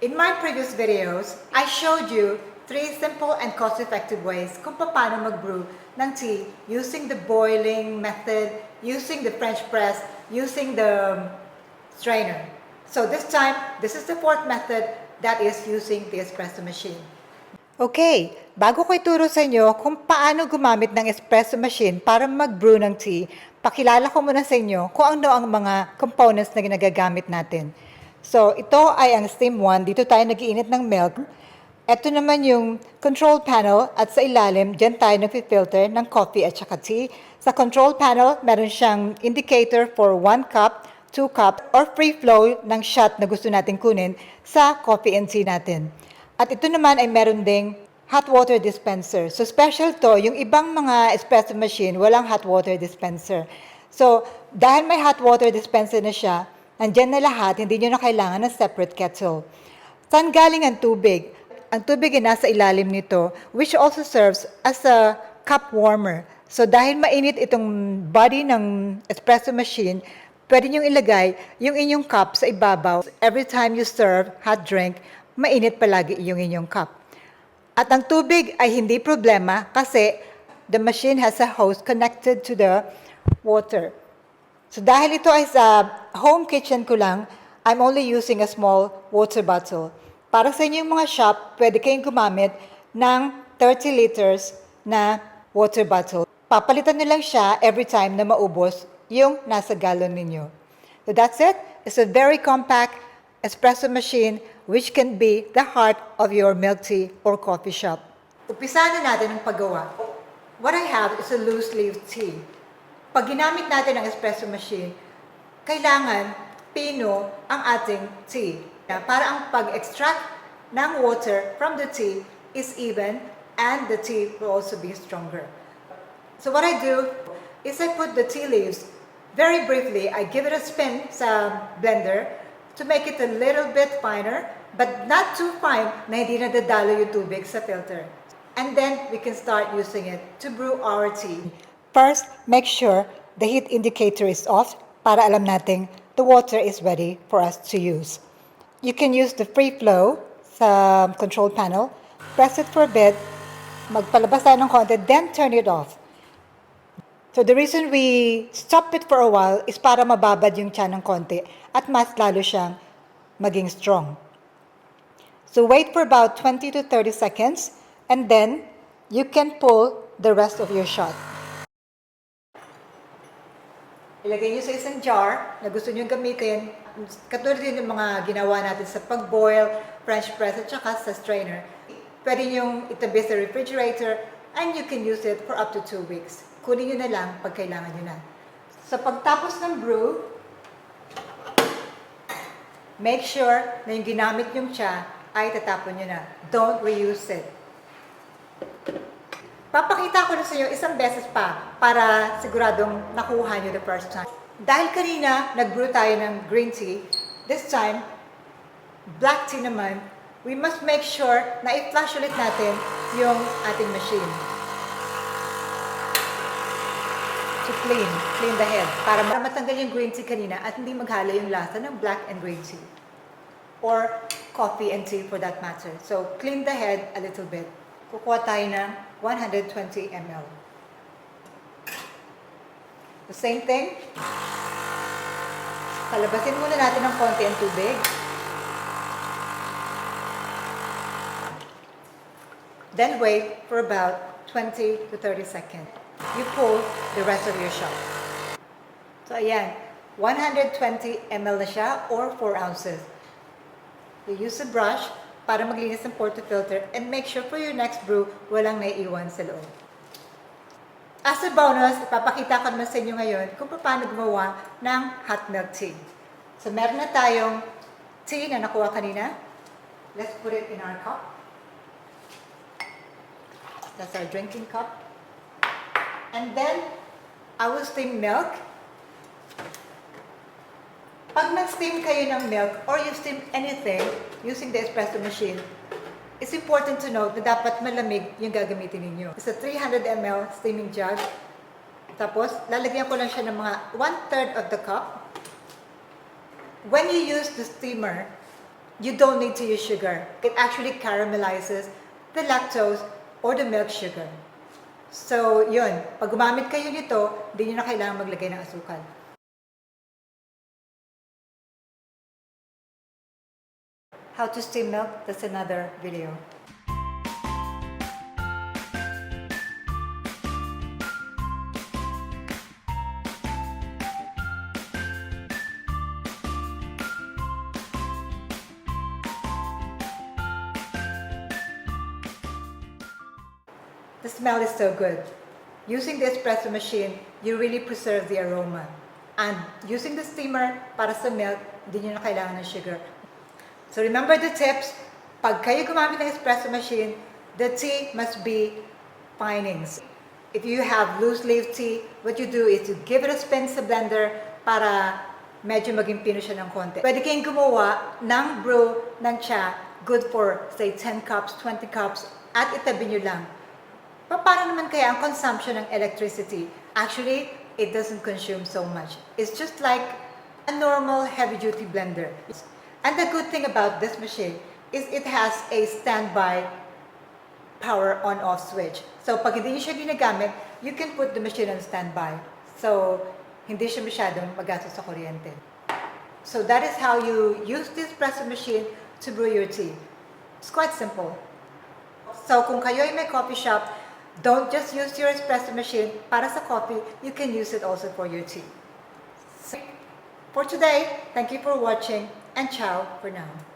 In my previous videos, I showed you 3 simple and cost-effective ways kung paano mag-brew ng tea using the boiling method, using the French press, using the strainer. So this time, this is the 4th method, that is using the espresso machine. Okay, bago ko ituro sa inyo kung paano gumamit ng espresso machine para mag-brew ng tea, pakilala ko muna sa inyo kung ano ang mga components na ginagagamit natin. So, ito ay ang steam 1. Dito tayo nag-iinit ng milk. Ito naman yung control panel at sa ilalim, dyan tayo nag-filter ng coffee at saka tea. Sa control panel, meron siyang indicator for 1 cup, 2 cup, or free flow ng shot na gusto natin kunin sa coffee and tea natin. At ito naman ay meron ding hot water dispenser. So special to, yung ibang mga espresso machine, walang hot water dispenser. So dahil may hot water dispenser na siya, nandyan na lahat, hindi nyo na kailangan ng separate kettle. Saan galing ang tubig? Ang tubig ay nasa ilalim nito, which also serves as a cup warmer. So dahil mainit itong body ng espresso machine, pwede nyo ilagay yung inyong cup sa ibabaw. Every time you serve hot drink, mainit palagi yung inyong cup. At ang tubig ay hindi problema kasi the machine has a hose connected to the water. So dahil ito ay sa home kitchen ko lang, I'm only using a small water bottle. Para sa inyong mga shop, pwede kayong gumamit ng 30 liters na water bottle. Papalitan nyo lang siya every time na maubos yung nasa gallon ninyo. So that's it. It's a very compact espresso machine which can be the heart of your milk tea or coffee shop. Umpisahan na natin ang paggawa. What I have is a loose leaf tea. Pag ginamit natin ang espresso machine, kailangan pino ang ating tea. Para ang pag-extract ng water from the tea is even and the tea will also be stronger. So what I do is I put the tea leaves very briefly. I give it a spin sa blender to make it a little bit finer, but not too fine na hindi nadadalo yung tubig sa filter. And then we can start using it to brew our tea. First, make sure the heat indicator is off para alam natin the water is ready for us to use. You can use the free flow sa control panel. Press it for a bit, magpalabas tayo ng konti, then turn it off. So the reason we stop it for a while is para mababad yung tiyan ng konti at mas lalo siyang maging strong. So wait for about 20 to 30 seconds and then you can pull the rest of your shot. Ilagay nyo sa isang jar na gusto nyo gamitin. Katulad din ng mga ginawa natin sa pag-boil, French press at saka sa strainer. Pwede nyo itabi sa refrigerator and you can use it for up to 2 weeks. Kunin nyo na lang pag kailangan nyo na. So pagtapos ng brew, make sure na yung ginamit nyong cha ay tatapon nyo na. Don't reuse it. Papakita ko na sa inyo isang beses pa para siguradong nakuha nyo the first time. Dahil kanina nag-brew tayo ng green tea, this time, black tea naman, we must make sure na i-flush ulit natin yung ating machine. To clean the head. Para matanggal yung green tea kanina at hindi maghalo yung lasa ng black and green tea. Or coffee and tea for that matter. So, clean the head a little bit. Kukuha tayo ng 120 ml. The same thing. Palabasin muna natin ng konti ang tubig. Then wait for about 20 to 30 seconds. You pull the rest of your shot. So ayan, 120 ml na siya or 4 ounces. You use a brush para maglinis ng portafilter and make sure for your next brew, walang naiiwan sa loob. As a bonus, ipapakita ko naman sa inyo ngayon kung paano gumawa ng hot milk tea. So meron na tayong tea na nakuha kanina. Let's put it in our cup. That's our drinking cup. And then, I will steam milk. Pag nag-steam kayo ng milk or you steam anything using the espresso machine, it's important to note na dapat malamig yung gagamitin ninyo. It's a 300 ml steaming jug. Tapos, lalagyan ko lang siya ng mga 1/3 of the cup. When you use the steamer, you don't need to use sugar. It actually caramelizes the lactose or the milk sugar. So, yun. Pag gumamit kayo nito, hindi nyo na kailangan maglagay ng asukal. How to steam milk, that's another video. The smell is so good. Using the espresso machine, you really preserve the aroma. And using the steamer para sa milk, hindi nyo na kailangan ng sugar. So remember the tips. Pag kayo gumamit ng espresso machine, the tea must be finings. If you have loose leaf tea, what you do is you give it a spin sa blender para medyo maging pino siya ng konti. Pwede kayong gumawa ng brew ng cha, good for say 10 cups, 20 cups, at itabi nyo lang. Paano naman kaya ang consumption ng electricity? Actually, it doesn't consume so much. It's just like a normal heavy-duty blender. And the good thing about this machine is it has a standby power on-off switch. So pag hindi siya ginagamit, you can put the machine on standby. So hindi siya masyadong magastos sa kuryente. So that is how you use this espresso machine to brew your tea. It's quite simple. So kung kayo ay may coffee shop, don't just use your espresso machine para sa coffee, you can use it also for your tea. So, for today, thank you for watching, and ciao for now.